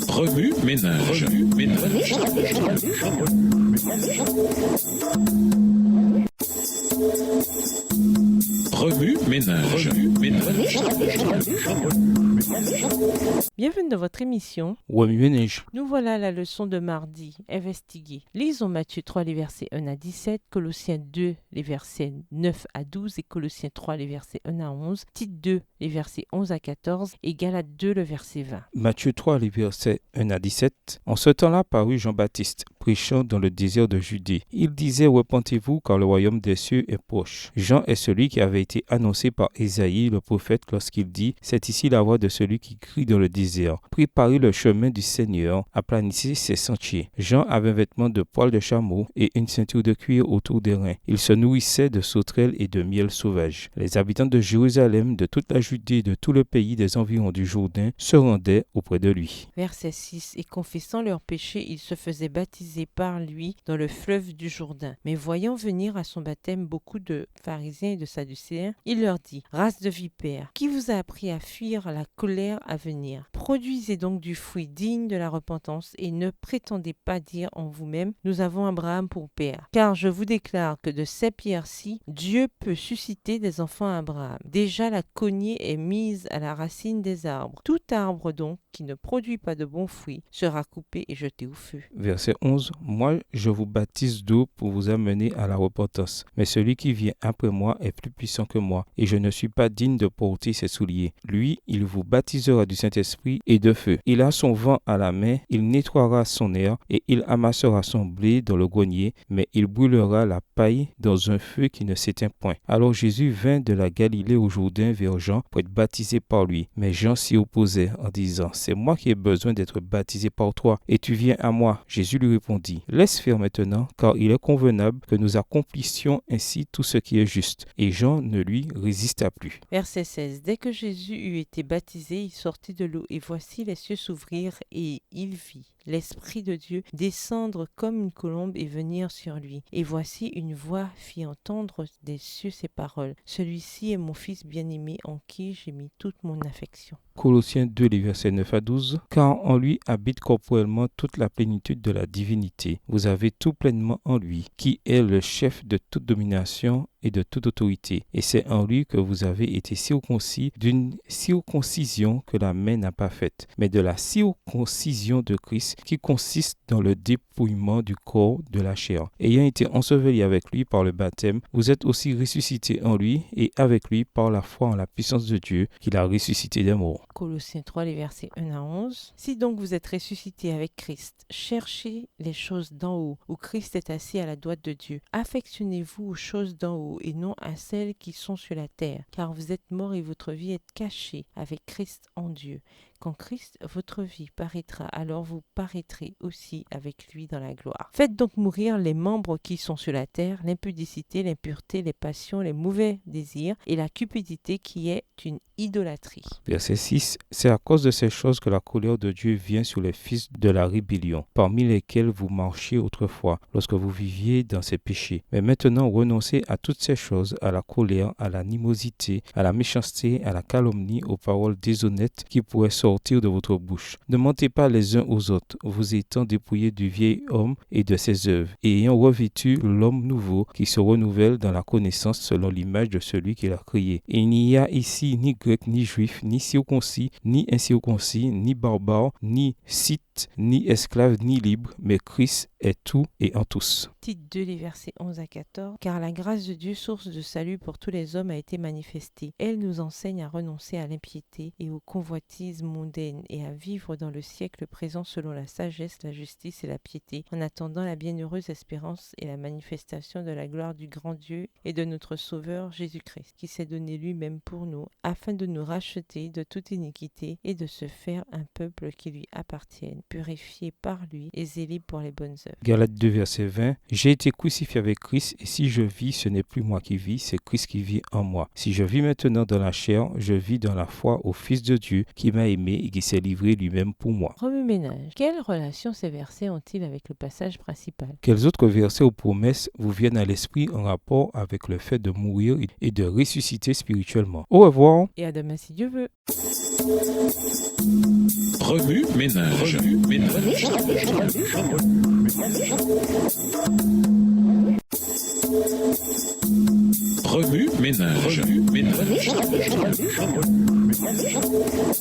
Remue ménage. Remue ménage. Bienvenue dans votre émission. Remue ménage. Nous voilà à la leçon de mardi, investiguer. Lisons Matthieu 3, les versets 1 à 17, Colossiens 2, les versets 9 à 12 et Colossiens 3, les versets 1 à 11, Tite 2, les versets 11 à 14 et Galates 2, le verset 20. Matthieu 3, les versets 1 à 17. En ce temps-là parut Jean-Baptiste, prêchant dans le désert de Judée. Il disait, repentez-vous car le royaume des cieux est proche. Jean est celui qui avait été annoncé par Ésaïe, le prophète, lorsqu'il dit, c'est ici la voix de celui qui crie dans le désert. Préparez le chemin du Seigneur, aplanissez ses sentiers. Jean avait un vêtement de poil de chameau et une ceinture de cuir autour des reins. Il se nourrissait de sauterelles et de miel sauvage. Les habitants de Jérusalem, de toute la Judée et de tout le pays des environs du Jourdain se rendaient auprès de lui. Verset 6. Et confessant leurs péchés, ils se faisaient baptiser par lui dans le fleuve du Jourdain. Mais voyant venir à son baptême beaucoup de pharisiens et de sadducéens, il leur dit, race de vipères, qui vous a appris à fuir la colère à venir? Produisez donc du fruit digne de la repentance et ne prétendez pas dire en vous-même, nous avons Abraham pour père. Car je vous déclare que de ces pierres-ci, Dieu peut susciter des enfants à Abraham. Déjà la cognée est mise à la racine des arbres. Tout arbre donc qui ne produit pas de bons fruits sera coupé et jeté au feu. Verset 11. Moi, je vous baptise d'eau pour vous amener à la repentance. Mais celui qui vient après moi est plus puissant que moi, et je ne suis pas digne de porter ses souliers. Lui, il vous baptisera du Saint-Esprit et de feu. Il a son vent à la main, il nettoiera son aire, et il amassera son blé dans le grenier, mais il brûlera la paille dans un feu qui ne s'éteint point. Alors Jésus vint de la Galilée au Jourdain vers Jean pour être baptisé par lui. Mais Jean s'y opposait en disant, c'est moi qui ai besoin d'être baptisé par toi, et tu viens à moi. Jésus lui répondit, laisse faire maintenant, car il est convenable que nous accomplissions ainsi tout ce qui est juste. Et Jean ne lui résista plus. Verset 16. Dès que Jésus eut été baptisé, il sortit de l'eau, et voici les cieux s'ouvrirent, et il vit l'Esprit de Dieu descendre comme une colombe et venir sur lui. Et voici une voix fit entendre des cieux ces paroles. Celui-ci est mon Fils bien-aimé en qui j'ai mis toute mon affection. Colossiens 2, les versets 9 à 12. Car en lui habite corporellement toute la plénitude de la divinité. Vous avez tout pleinement en lui, qui est le chef de toute domination et de toute autorité. Et c'est en lui que vous avez été circoncis d'une circoncision que la main n'a pas faite, mais de la circoncision de Christ qui consiste dans le dépouillement du corps de la chair. Ayant été ensevelis avec lui par le baptême, vous êtes aussi ressuscités en lui et avec lui par la foi en la puissance de Dieu qu'il a ressuscité des morts. Colossiens 3, les versets 1 à 11. Si donc vous êtes ressuscités avec Christ, cherchez les choses d'en haut, où Christ est assis à la droite de Dieu. Affectionnez-vous aux choses d'en haut et non à celles qui sont sur la terre, car vous êtes morts et votre vie est cachée avec Christ en Dieu. Quand Christ, votre vie, paraîtra, alors vous paraîtrez aussi avec lui dans la gloire. Faites donc mourir les membres qui sont sur la terre, l'impudicité, l'impureté, les passions, les mauvais désirs et la cupidité qui est une idolâtrie. Verset 6. C'est à cause de ces choses que la colère de Dieu vient sur les fils de la rébellion, parmi lesquels vous marchiez autrefois, lorsque vous viviez dans ces péchés. Mais maintenant, renoncez à toutes ces choses, à la colère, à l'animosité, à la méchanceté, à la calomnie, aux paroles déshonnêtes qui pourraient sortir de votre bouche. Ne mentez pas les uns aux autres, vous étant dépouillés du vieil homme et de ses œuvres, et ayant revêtu l'homme nouveau qui se renouvelle dans la connaissance selon l'image de celui qui l'a créé. Et il n'y a ici ni grec, ni juif, ni circoncis, ni incirconcis, ni barbare, ni scythe, ni esclave, ni libre, mais Christ est tout et en tous. Tite 2, les versets 11 à 14. Car la grâce de Dieu, source de salut pour tous les hommes, a été manifestée. Elle nous enseigne à renoncer à l'impiété et aux convoitises mondaines et à vivre dans le siècle présent selon la sagesse, la justice et la piété, en attendant la bienheureuse espérance et la manifestation de la gloire du grand Dieu et de notre Sauveur Jésus-Christ, qui s'est donné lui-même pour nous, afin de nous racheter de toute iniquité et de se faire un peuple qui lui appartienne, purifié par lui et zélé pour les bonnes œuvres. Galates 2, verset 20. J'ai été crucifié avec Christ, et si je vis, ce n'est plus moi qui vis, c'est Christ qui vit en moi. Si je vis maintenant dans la chair, je vis dans la foi au Fils de Dieu qui m'a aimé et qui s'est livré lui-même pour moi. Remue ménage. Quelle relation ces versets ont-ils avec le passage principal? Quels autres versets ou promesses vous viennent à l'esprit en rapport avec le fait de mourir et de ressusciter spirituellement? Au revoir. Et à demain si Dieu veut. Remue ménage. Remue ménage.